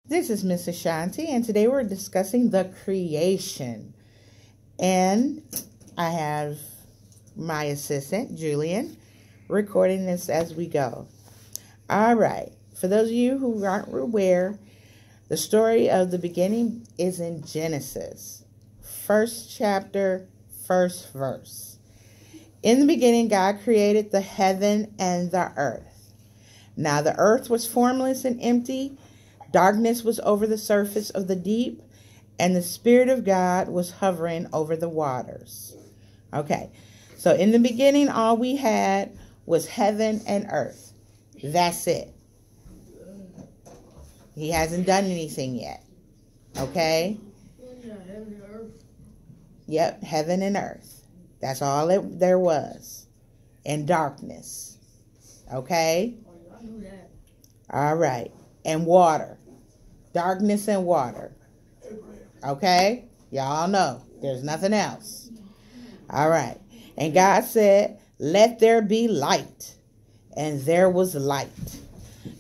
This is Miss Ashanti, and today we're discussing the creation. And I have my assistant, Julian, recording this as we go. All right. For those of you who aren't aware, the story of the beginning is in Genesis, first chapter, first verse. In the beginning, God created the heaven and the earth. Now the earth was formless and empty. Darkness was over the surface of the deep, and the Spirit of God was hovering over the waters. Okay, so in the beginning, all we had was heaven and earth. That's it. He hasn't done anything yet. Okay? Yep, heaven and earth. That's all there was. And darkness. Okay? All right. And water. Darkness and water. Okay? Y'all know. There's nothing else. All right. And God said, "Let there be light." And there was light.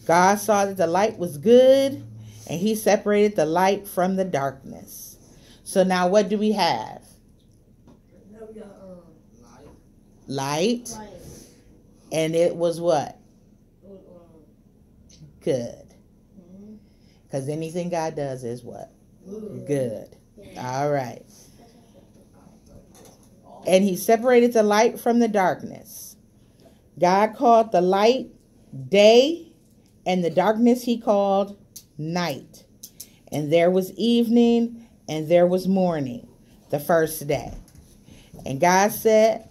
God saw that the light was good, and he separated the light from the darkness. So now what do we have? Now we got Light. And it was what? Good. Because anything God does is what? Good. All right. And he separated the light from the darkness. God called the light day, and the darkness he called night. And there was evening, and there was morning, the first day. And God said,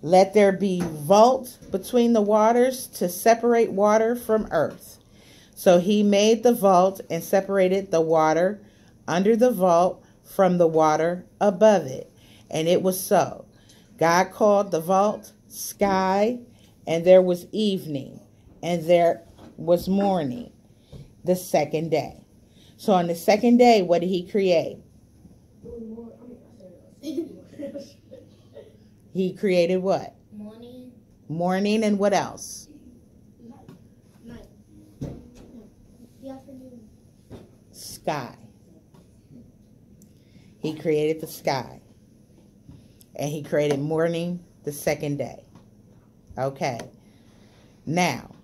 "Let there be vault between the waters to separate water from earth." So he made the vault and separated the water under the vault from the water above it. And it was so. God called the vault sky, and there was evening, and there was morning, the second day. So on the second day, what did he create? He created what? morning. Morning, and what else? Night. The afternoon. Sky. He created the sky. And he created morning the second day. Okay. Now,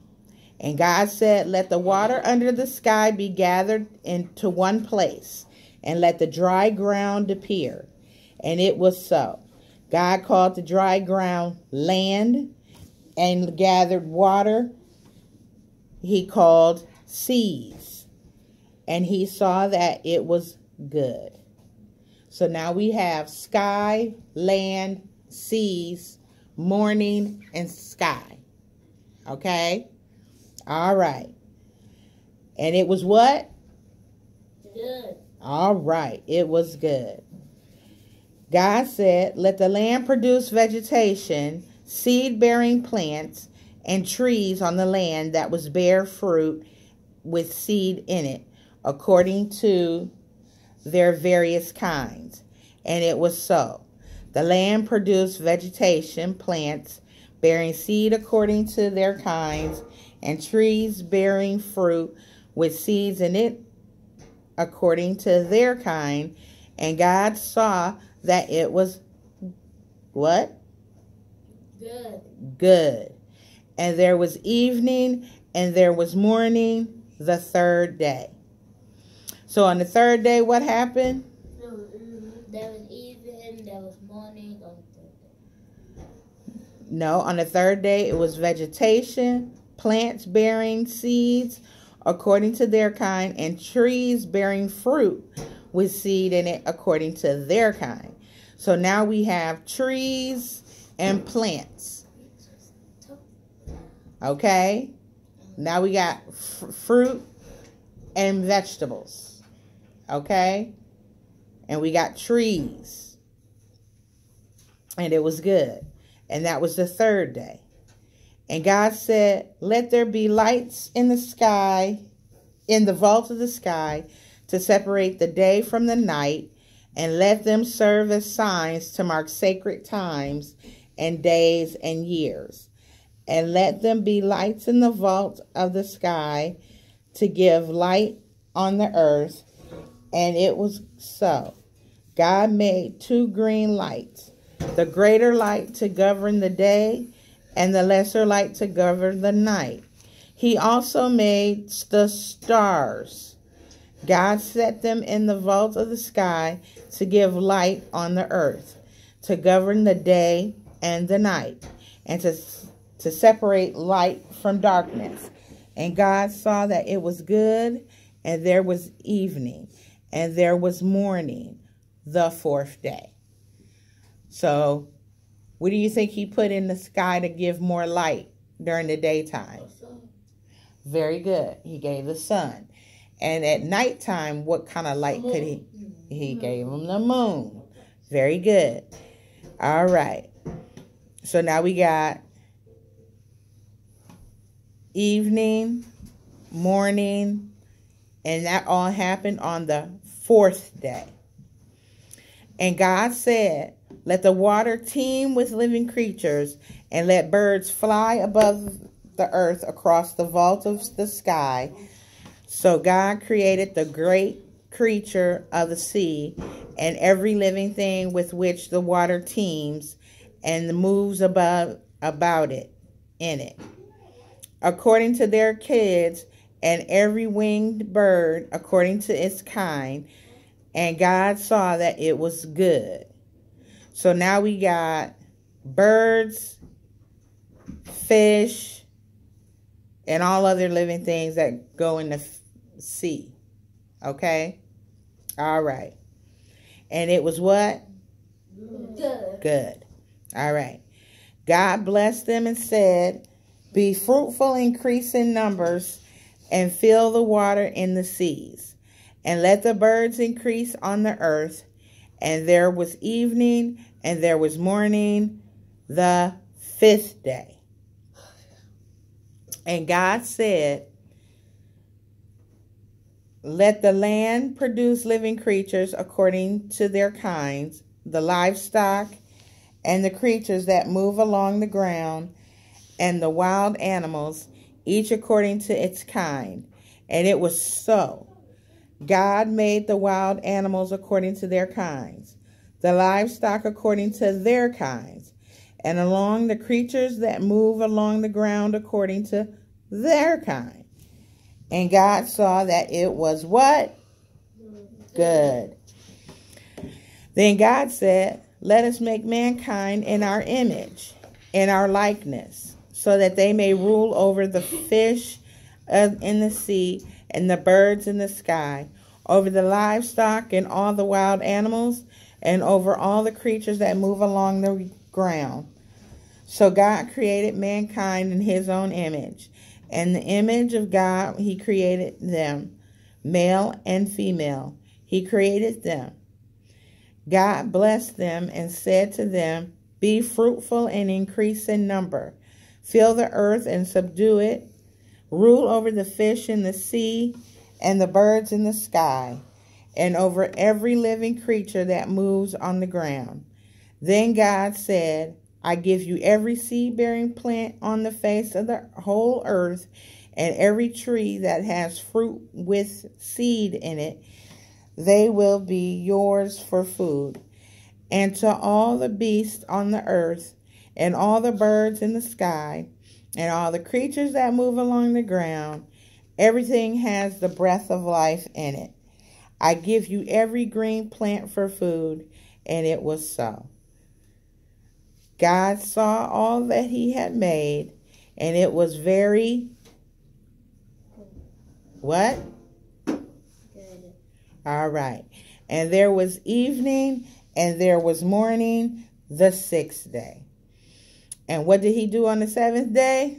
and God said, "Let the water under the sky be gathered into one place, and let the dry ground appear." And it was so. God called the dry ground land, and gathered water he called seas. And he saw that it was good. So now we have sky, land, seas, morning, and sky. Okay? All right. And it was what? Good. All right. It was good. God said, "Let the land produce vegetation, seed-bearing plants, and trees on the land that was bear fruit with seed in it, according to their various kinds." And it was so. The land produced vegetation, plants, bearing seed according to their kinds, and trees bearing fruit with seeds in it according to their kind. And God saw that it was what? Good. Good. And there was evening, and there was morning, the third day. So on the third day, what happened? There was evening, there was morning on the third day. No, on the third day, it was vegetation, plants bearing seeds according to their kind, and trees bearing fruit with seed in it according to their kind. So now we have trees and plants. Okay? Now we got fruit and vegetables. Okay? And we got trees. And it was good. And that was the third day. And God said, "Let there be lights in the sky, in the vault of the sky, to separate the day from the night, and let them serve as signs to mark sacred times and days and years. And let them be lights in the vault of the sky to give light on the earth, and it was so. God made two green lights, the greater light to govern the day, and the lesser light to govern the night. He also made the stars. God set them in the vault of the sky to give light on the earth, to govern the day and the night, and to separate light from darkness. And God saw that it was good, and there was evening, and there was morning, the fourth day. So, what do you think he put in the sky to give more light during the daytime? Very good. He gave the sun. And at nighttime, what kind of light could he? He gave him the moon. Very good. All right. So now we got evening, morning, and that all happened on the fourth day. And God said, let the water teem with living creatures, and let birds fly above the earth across the vault of the sky. So God created the great creature of the sea and every living thing with which the water teems and moves about it in it, according to their kids, and every winged bird according to its kind. And God saw that it was good. So now we got birds, fish, and all other living things that go in the sea. Okay? All right. And it was what? Good. Good. All right. God blessed them and said, be fruitful, increase in numbers, and fill the water in the seas, and let the birds increase on the earth. And there was evening, and there was morning, the fifth day. And God said, let the land produce living creatures according to their kinds, the livestock, and the creatures that move along the ground, and the wild animals, each according to its kind. And it was so. God made the wild animals according to their kinds, the livestock according to their kinds, and along the creatures that move along the ground according to their kind. And God saw that it was what? Good. Then God said, let us make mankind in our image, in our likeness, so that they may rule over the fish in the sea and the birds in the sky, over the livestock and all the wild animals, and over all the creatures that move along the ground. So God created mankind in his own image. And the image of God he created them, male and female. He created them. God blessed them and said to them, be fruitful and increase in number. Fill the earth and subdue it. Rule over the fish in the sea and the birds in the sky, and over every living creature that moves on the ground. Then God said, I give you every seed-bearing plant on the face of the whole earth, and every tree that has fruit with seed in it. They will be yours for food. And to all the beasts on the earth, and all the birds in the sky, and all the creatures that move along the ground, everything has the breath of life in it. I give you every green plant for food. And it was so. God saw all that he had made, and it was very, what? Good. All right. And there was evening, and there was morning, the sixth day. And what did he do on the seventh day?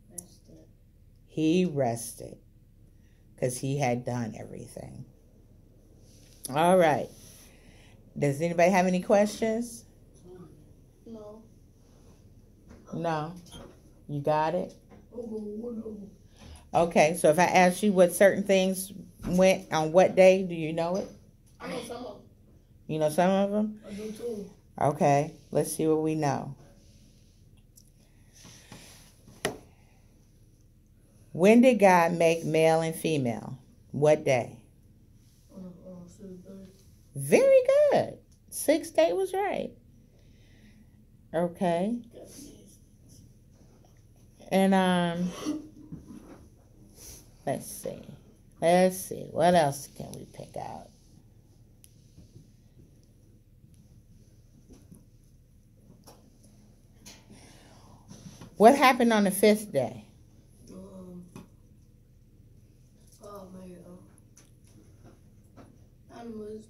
Rested. He rested, because he had done everything. All right. Does anybody have any questions? No. No. You got it? Okay, so if I ask you what certain things went on what day, do you know it? I know some of them. You know some of them? I do too. Okay, let's see what we know. When did God make male and female? What day? Very good. 6th day was right. Okay. And let's see. What else can we pick out? What happened on the 5th day? Animals.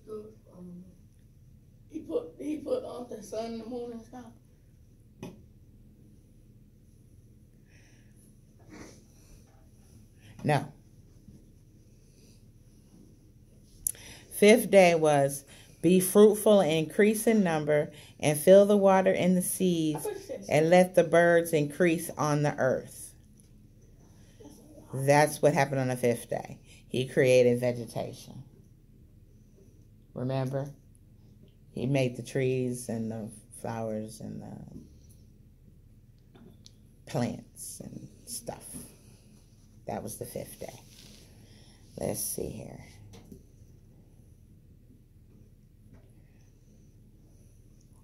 He put off the sun, the moon, and stuff. No. 5th day was be fruitful and increase in number and fill the water in the seas and let the birds increase on the earth. That's what happened on the 5th day. He created vegetation. Remember? He made the trees and the flowers and the plants and stuff. That was the 5th day. Let's see here.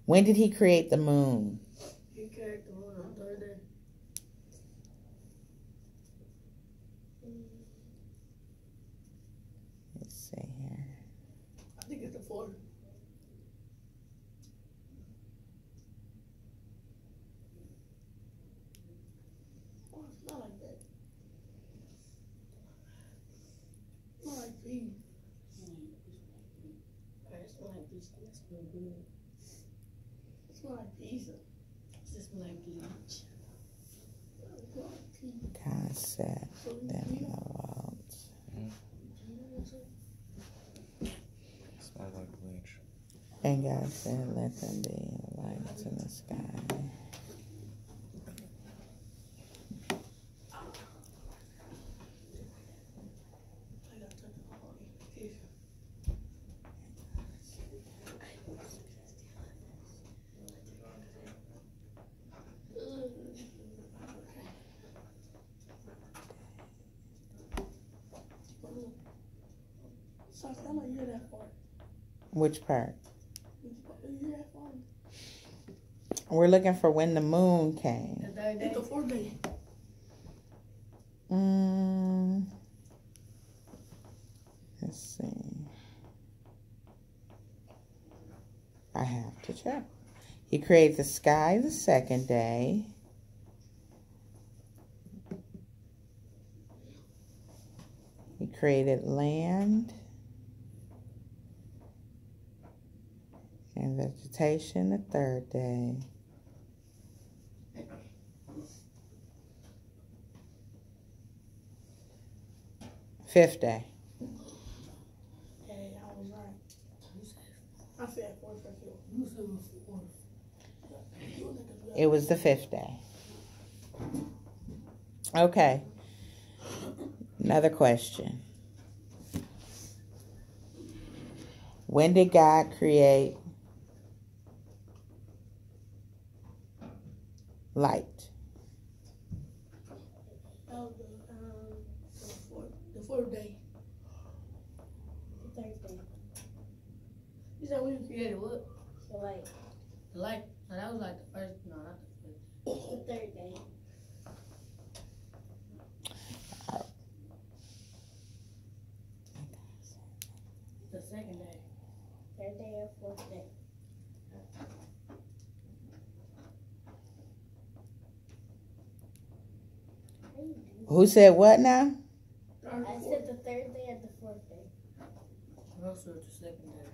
When did he create the moon? He created the moon on the 3rd day. Let's see here. I think it's the 4th. Oh, it's not like that. It's not like pea. Alright, it's not like pizza. That's real good. It's not like pizza. It's just like lunch. Concept. Then the world. Smells like bleach. And God said, let them be lights in the sky. So I don't hear that part. Which part? You hear that part? We're looking for when the moon came. It's the 4th day. Let's see. I have to check. He created the sky the 2nd day. He created land and vegetation the 3rd day. Fifth day. Hey, I was right. I said 4th for sure. You said 4th. It was the 5th day. Okay. Another question. When did God create light? The 4th day. The 3rd day. You said when you created what? The light. The light. No, that was like the 1st. No, not the 1st. The 3rd day. The 2nd day. 3rd day or 4th day. Who said what now? I said the 3rd day and the 4th day. I said the 2nd day.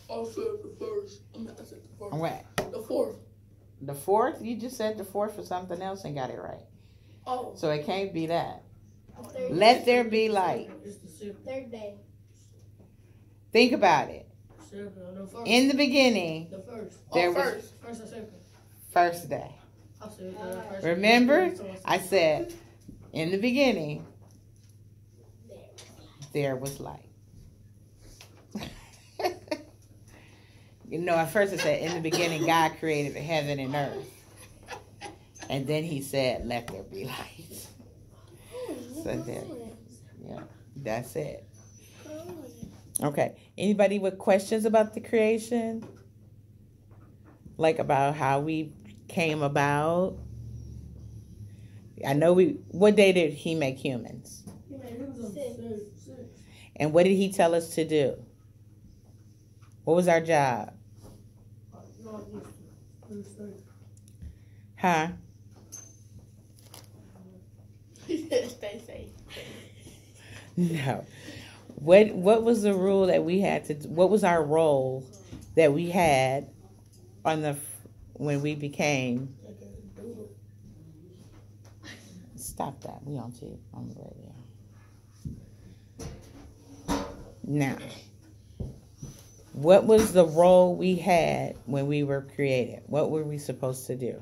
I said the 1st. I said the 1st. What? The 4th. The 4th? You just said the 4th for something else and got it right. Oh. So it can't be that. The 3rd Let there be light. It's the 6th. 3rd day. Think about it. The 1st. In the beginning, The 1st. There was- 1st. 1st or 2nd. first day. I said the 1st. Remember? I said, in the beginning, there was light. You know, at first I said, in the beginning, God created the heaven and earth. And then he said, let there be light. So there, yeah, that's it. Okay. Anybody with questions about the creation? Like about how we came about? I know what day did he make humans? And what did he tell us to do? What was our job? Huh? Stay safe. No. What was the rule that we had to? What was our role that we had when we became? Stop that. We on the radio. Now, what was the role we had when we were created? What were we supposed to do?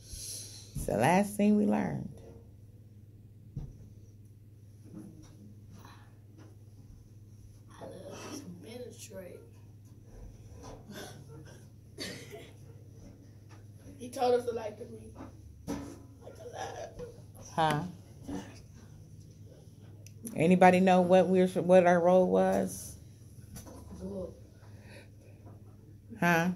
It's the last thing we learned. He told us to like to read. Like a lot. Huh? Anybody know what our role was? Huh?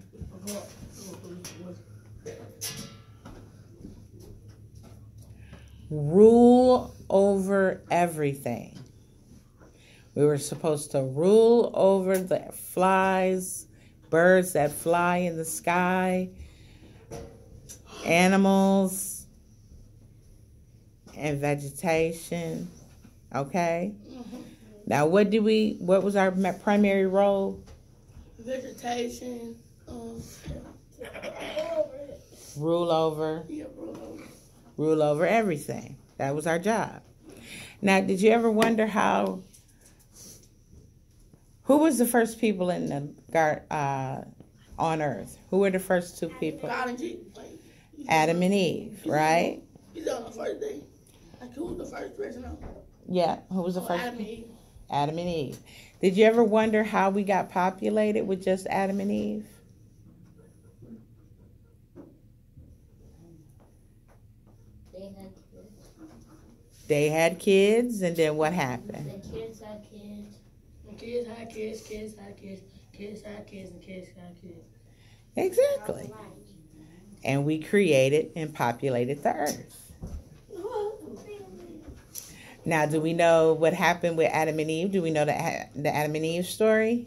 Rule over everything. We were supposed to rule over the flies, birds that fly in the sky, animals, and vegetation. Okay? Now, what was our primary role? Vegetation. Rule over. Yeah, rule over. Rule over everything. That was our job. Now, did you ever wonder who was the first people in the on Earth? Who were the first two people? God and Jesus. Adam and Eve, right? He's on the first day. Like, who was the first person on? Yeah, who was the first? Adam and Eve. Adam and Eve. Did you ever wonder how we got populated with just Adam and Eve? They had kids, and then what happened? The kids had kids. The kids had kids, kids had kids, kids had kids, and kids had kids. Exactly. And we created and populated the earth. Now, do we know what happened with Adam and Eve? Do we know the Adam and Eve story?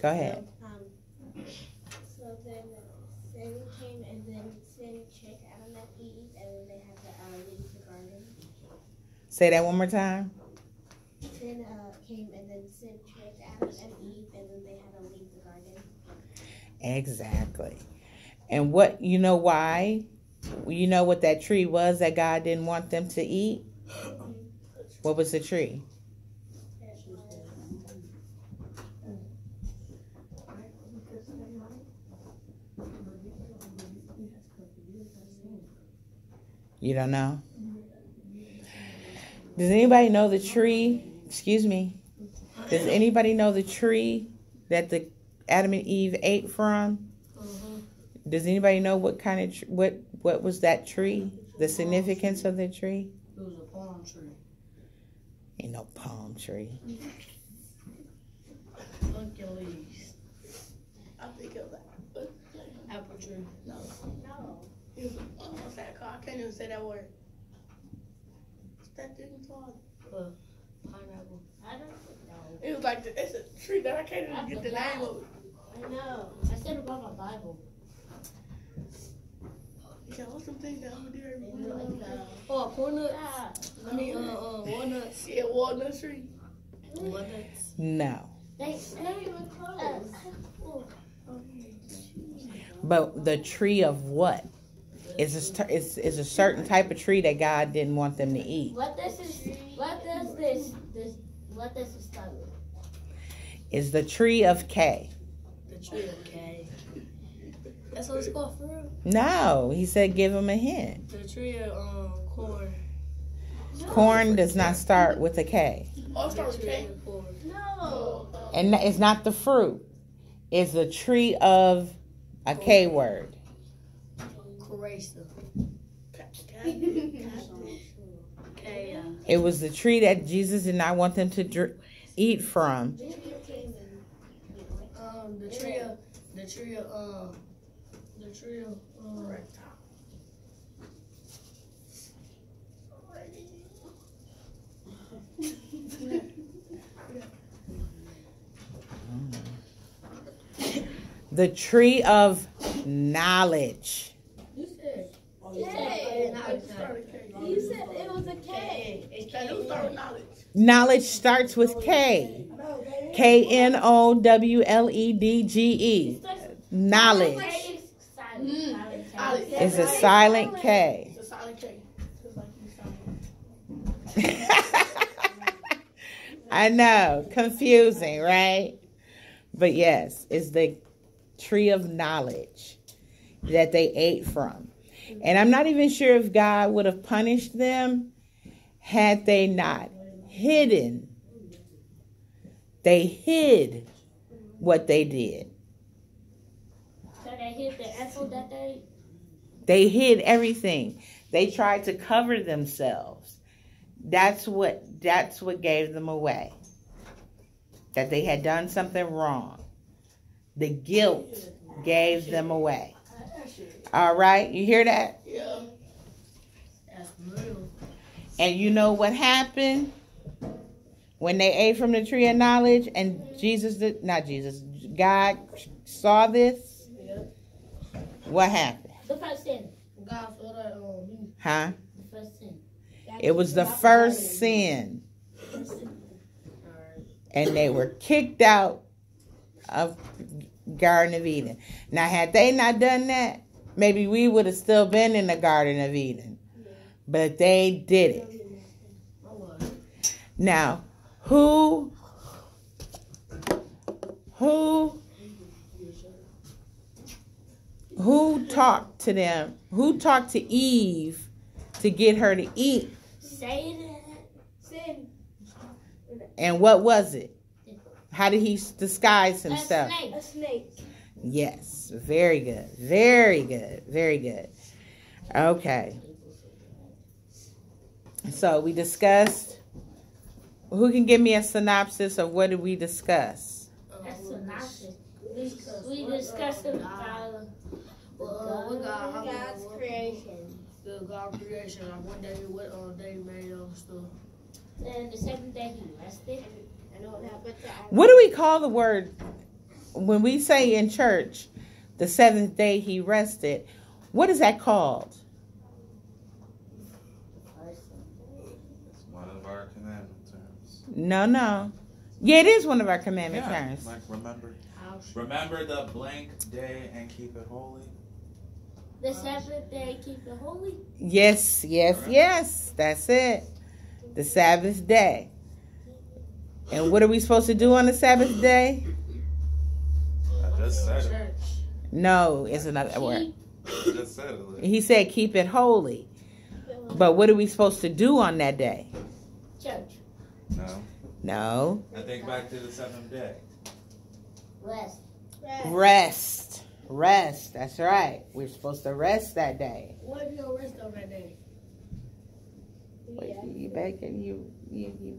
Go ahead. So then sin came, and then sin tricked Adam and Eve, and then they had to leave the garden. Say that one more time. Sin came, and then sin tricked Adam and Eve, and then they had to leave the garden. Exactly. And why? You know what that tree was that God didn't want them to eat? What was the tree? You don't know? Does anybody know the tree? Excuse me. Does anybody know the tree that the Adam and Eve ate from? Does anybody know what kind of what was that tree? The significance of the tree? It was a palm tree. Ain't no palm tree. Pumpkin leaves. I think it was apple tree. No. It was what's that called? I can't even say that word. What's that thing called? Pineapple. I don't know. It was like it's a tree that I can't even get the name of it. I know. I said about my Bible. Yeah, what's some things that I'm gonna do every Like, morning? Oh, cornnuts. I mean, walnuts. Yeah, walnut tree. Walnuts. No. They even close. But the tree of what? Is a certain type of tree that God didn't want them to eat. What does this start with? Is the tree of K. The tree of K. That's what it's called for real? No, he said give him a hint. The tree of corn. Corn does not start with a K. Oh, it starts with K? No. And it's not the fruit. It's the tree of A K word. Creation. It was the tree that Jesus did not want them to eat from. The tree of the tree of knowledge. You said You said it was a K. Knowledge starts with K. KNOWLEDGE. Knowledge is a silent K. It's a silent K. I know, confusing, right? But yes, it's the tree of knowledge that they ate from. And I'm not even sure if God would have punished them had they not hidden. They hid what they did. So they hid the apple that they... They hid everything. They tried to cover themselves. That's what gave them away. That they had done something wrong. The guilt gave them away. All right, you hear that? Yeah. That's real. And you know what happened when they ate from the tree of knowledge and God saw this? Yeah. What happened? The first sin. God saw that Huh? The first sin. It was the first sin. And they were kicked out of Garden of Eden. Now, had they not done that, maybe we would have still been in the Garden of Eden. But they did it. Now, who talked to them? Who talked to Eve to get her to eat? Satan. And what was it? How did he disguise himself? A snake. Yes. Very good. Very good. Very good. Okay. So we discussed. Who can give me a synopsis of what did we discuss? That's synopsis. We discussed about God's creation. The God's creation. Like one day, what they made stuff. then the second day he rested. What do we call the word when we say in church, the seventh day he rested? What is that called? It's one of our commandment terms. No. Yeah, it is one of our commandment terms. Like remember the blank day and keep it holy. The seventh day keep it holy. Yes. That's it. The Sabbath day. And what are we supposed to do on the Sabbath day? I just said it. No, it's another word. I just said it. He said keep it holy. But what are we supposed to do on that day? Church. No. I think back to the seventh day. Rest. That's right. We're supposed to rest that day. What if you don't rest on that day? You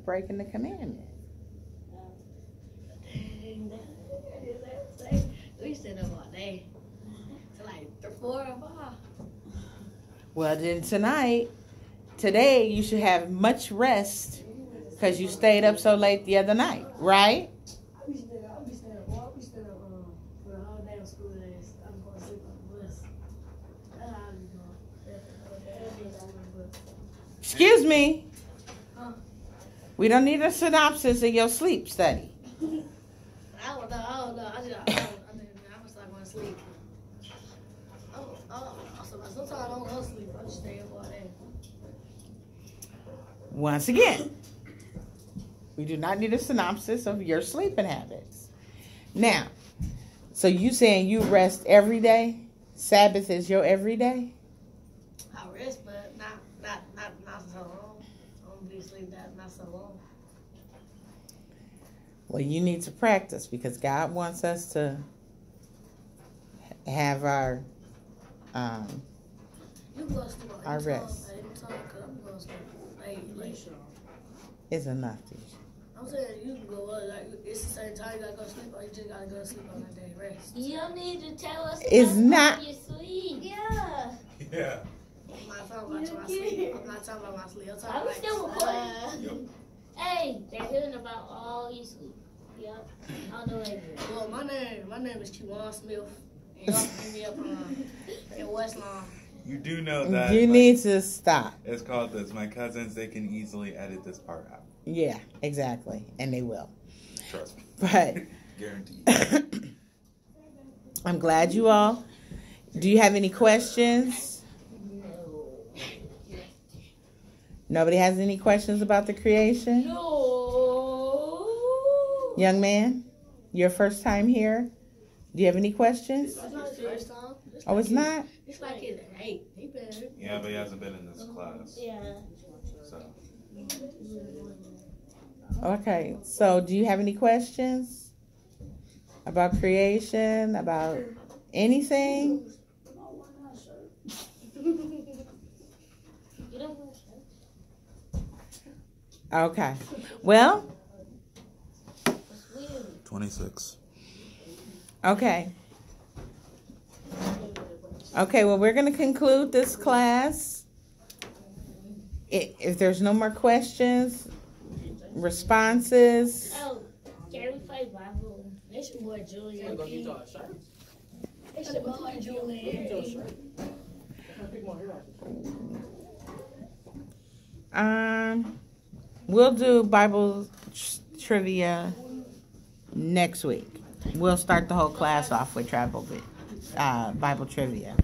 breaking the commandment. We stayed up all day. Till like 4 or 5. Well, then today you should have much rest because you stayed up so late the other night, right? I'll be staying up for the whole day of school days. I'm going to sleep on the bus. That's how I be doing. Excuse me. Huh? We don't need a synopsis of your sleep study. I don't know. I was like going to sleep. Sometimes I don't go to sleep. I just stay up all day. Once again, we do not need a synopsis of your sleeping habits. Now, so you saying you rest every day? Sabbath is your every day? I rest, but not so long. I don't be asleep not so long. Well, you need to practice because God wants us to have our You go sleep on Our any rest. time, anytime, cause I'm going to sleep. Like, is enough, teacher. I'm saying you can go up, like, it's the same time you gotta go to sleep, or you just gotta go to sleep on that day, rest. You don't need to tell us It's about not- your sleep. Yeah. Yeah. I'm not talking about my sleep. I'm not talking about my sleep. I'm talking I was about still recording. Yep. Hey, they're hearing about all your sleep. Yep. I don't know that. Well, my name is Kiwan Smith, and y'all can me up in West Lawn. You do know that. You like, need to stop. It's called this. My cousins, they can easily edit this part out. Yeah, exactly. And they will. Trust me. But Guaranteed. I'm glad you all. Do you have any questions? Nobody has any questions about the creation? No. Young man, your first time here. Do you have any questions? It's not his first time. Oh, it's not? It's like his 8. He been here. Yeah, but he hasn't been in this class. Yeah. So. Okay, so do you have any questions about creation, about anything? You don't want to. Okay, well, It's weird. 26. okay. Okay, well, we're going to conclude this class. If there's no more questions, responses, Oh, can we play Bible? It's more Julian. It's more Julian. we'll do Bible trivia next week. We'll start the whole class off with Bible trivia.